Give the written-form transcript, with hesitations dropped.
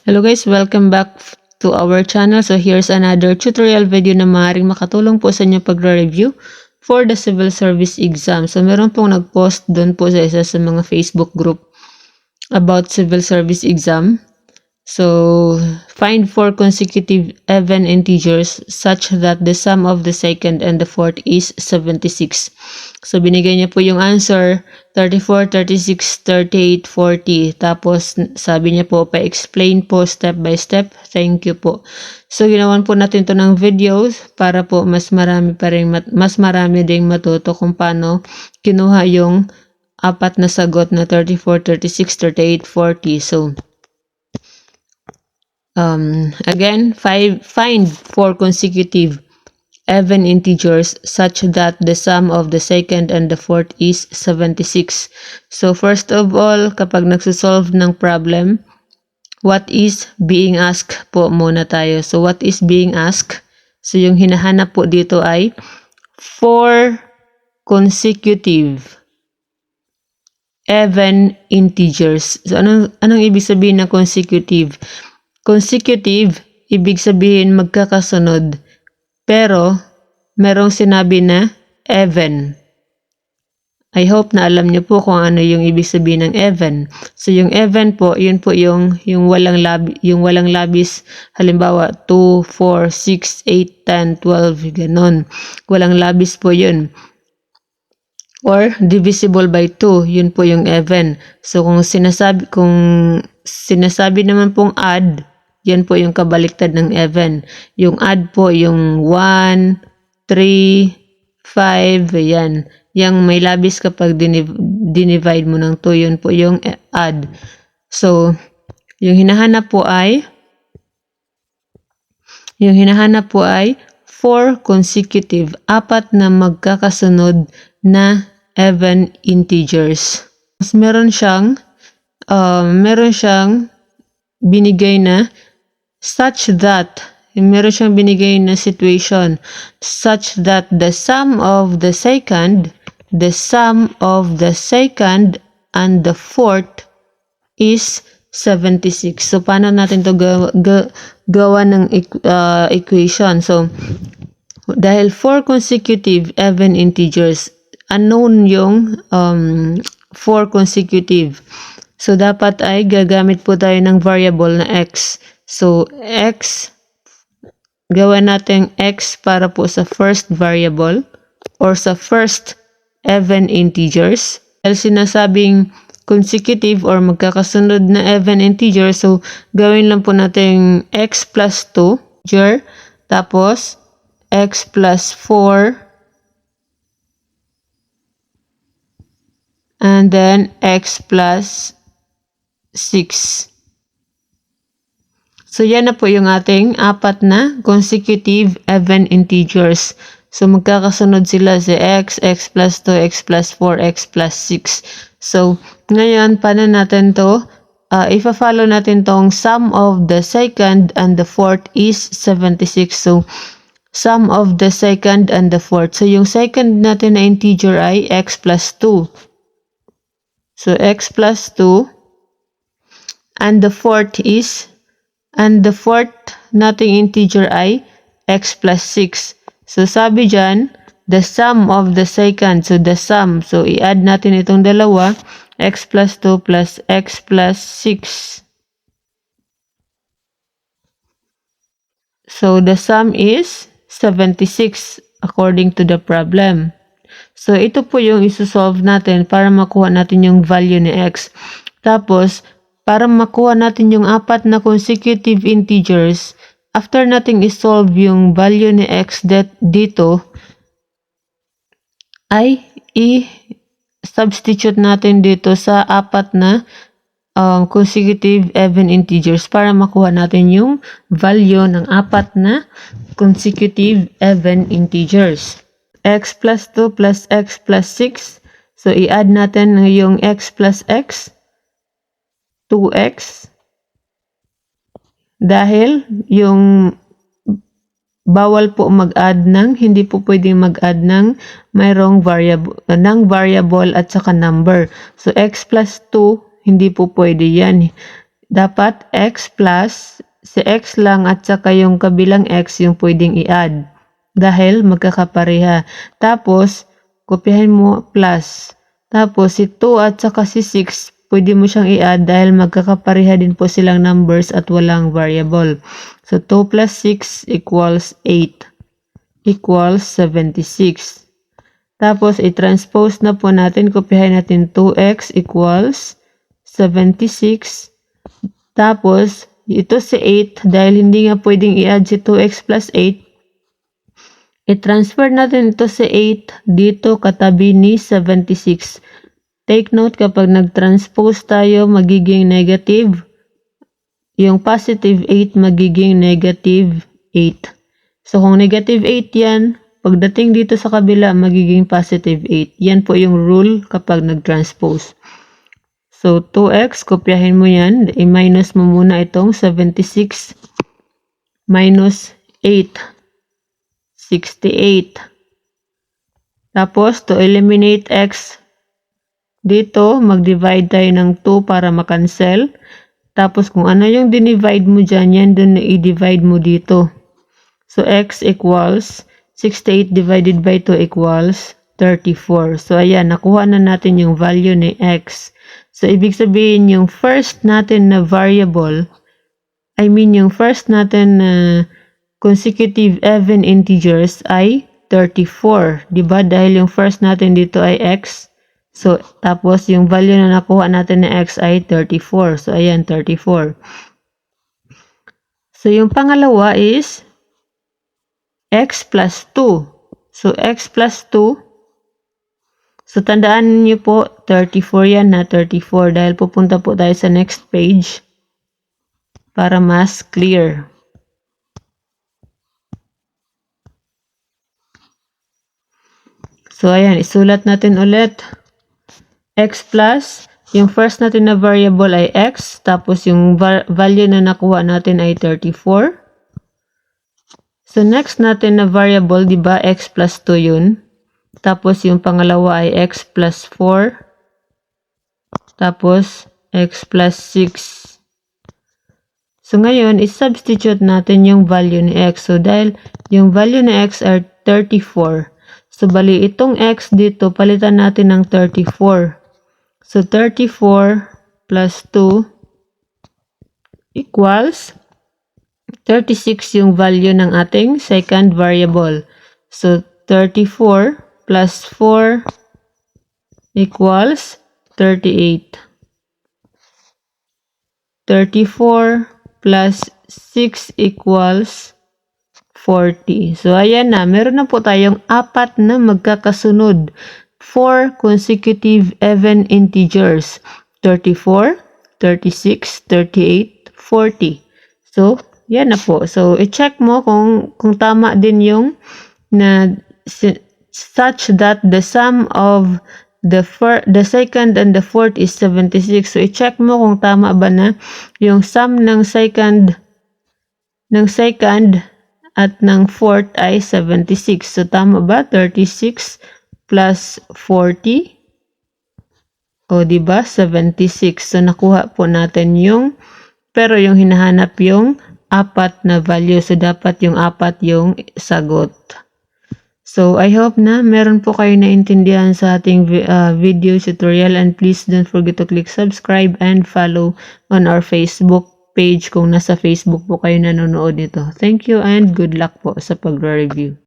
Hello guys, welcome back to our channel. So here's another tutorial video na maaaring makatulong po sa inyo pagre-review for the civil service exam. So meron pong nag-post doon po sa isa sa mga Facebook group about civil service exam. So find 4 consecutive even integers such that the sum of the second and the fourth is 76. So binigay niya po yung answer 34, 36, 38, 40. Tapos sabi niya po pa-explain po step by step. Thank you po. So ginawan po natin to ng videos para po mas marami ding matuto kung paano kinuha yung apat na sagot na 34, 36, 38, 40. So again, find 4 consecutive even integers such that the sum of the second and the fourth is 76. So first of all, kapag nagsosolve ng problem, what is being asked po muna tayo. So what is being asked? So yung hinahanap po dito ay 4 consecutive even integers. So anong ibig sabihin ng consecutive? Consecutive, ibig sabihin magkakasunod. Pero, merong sinabi na even. I hope na alam niyo po kung ano yung ibig sabihin ng even. So, yung even po, yun po yung walang labis. Halimbawa, 2, 4, 6, 8, 10, 12, ganon. Walang labis po yun. Or, divisible by 2, yun po yung even. So, kung sinasabi naman pong add, yan po yung kabaliktad ng even. Yung add po, yung 1, 3, 5, yan. Yang may labis kapag dinivide mo ng 2, yun po yung add. So, yung hinahanap po ay 4 consecutive, 4 na magkakasunod na even integers. Mas meron siyang binigay na such that, meron siyang binigay na situation such that the sum of the second and the fourth is 76. So paano natin to gawa ng equation? So dahil 4 consecutive even integers, unknown yung 4 consecutive. So dapat ay gagamit po tayo ng variable na x. So, x, gawa natin x para po sa first variable or sa first even integers. Dahil sinasabing consecutive or magkakasunod na even integer, so gawin lang po natin x plus 2, tapos x plus 4, and then x plus 6. So, yan na po yung ating 4 na consecutive even integers. So, magkakasunod sila si x, x plus 2, x plus 4, x plus 6. So, ngayon, paano natin to? Ipa-follow natin tong sum of the second and the fourth is 76. So, sum of the second and the fourth. So, yung second natin na integer ay x plus 2. So, x plus 2. And the fourth nating integer ay x plus 6. So, sabi dyan, the sum of the second. So, the sum. So, i-add natin itong dalawa. X plus 2 plus x plus 6. So, the sum is 76 according to the problem. So, ito po yung isosolve natin para makuha natin yung value ni x. Tapos, para makuha natin yung 4 na consecutive integers, after nating isolve yung value ni x dito, ay i-substitute natin dito sa 4 na consecutive even integers para makuha natin yung value ng 4 na consecutive even integers. X plus 2 plus x plus 6. So, i-add natin yung x plus x. 2x. Dahil yung bawal po mag-add ng, hindi po pwedeng mag-add ng mayroong variable at saka number. So, x plus 2, hindi po pwede yan. dapat x plus si x lang at saka yung kabilang x yung pwedeng i-add dahil magkakapareha. Tapos, kopyahin mo plus. Tapos, si 2 at saka si 6, pwede mo siyang i-add dahil magkakapareha din po silang numbers at walang variable. So, 2 plus 6 equals 8 equals 76. Tapos, i-transpose na po natin. Kopyahin natin 2x equals 76. Tapos, ito si 8, dahil hindi nga pwedeng i-add si 2x plus 8, i-transfer natin ito si 8 dito katabi ni 76. Take note, kapag nag-transpose tayo, magiging negative. Yung positive 8 magiging negative 8. So, kung negative 8 yan, pagdating dito sa kabila, magiging positive 8. Yan po yung rule kapag nag-transpose. So, 2x, kopyahin mo yan. I-minus mo muna itong 76 minus 8. 68. Tapos, to eliminate x, dito, mag-divide tayo ng 2 para makancel. Tapos, kung ano yung dinivide mo dyan, yan dun na i-divide mo dito. So, x equals 68 divided by 2 equals 34. So, ayan, nakuha na natin yung value ni x. So, ibig sabihin, yung first natin na variable, yung first natin na consecutive even integers ay 34. Diba? Dahil yung first natin dito ay x. So, tapos yung value na nakuha natin na x ay 34. So, ayan, 34. So, yung pangalawa is x plus 2. So, x plus 2. So, tandaan niyo po, 34 yan na 34 dahil pupunta po tayo sa next page para mas clear. So, ayan, isulat natin ulit. X plus, yung first natin na variable ay x, tapos yung value na nakuha natin ay 34. So, next natin na variable, di ba, x plus 2 yun. Tapos, yung pangalawa ay x plus 4. Tapos, x plus 6. So, ngayon, is-substitute natin yung value ni x. So, dahil yung value ni x ay 34. So, bali, itong x dito, palitan natin ng 34. So, 34 plus 2 equals 36 yung value ng ating second variable. So, 34 plus 4 equals 38. 34 plus 6 equals 40. So, ayan na. Meron na po tayong 4 na magkakasunod. 4 consecutive even integers. 34, 36, 38, 40. So, yan na po. So, i-check mo kung tama din yung na such that the sum of the second and the fourth is 76. So, i-check mo kung tama ba na yung sum ng second at ng fourth ay 76. So, tama ba? 36 plus 40. O, diba? 76. So, nakuha po natin yung, pero yung hinahanap yung 4 na value. So, dapat yung 4 yung sagot. So, I hope na meron po kayo naintindihan sa ating video tutorial, and please don't forget to click subscribe and follow on our Facebook page kung nasa Facebook po kayo nanonood nito. Thank you and good luck po sa pagre-review.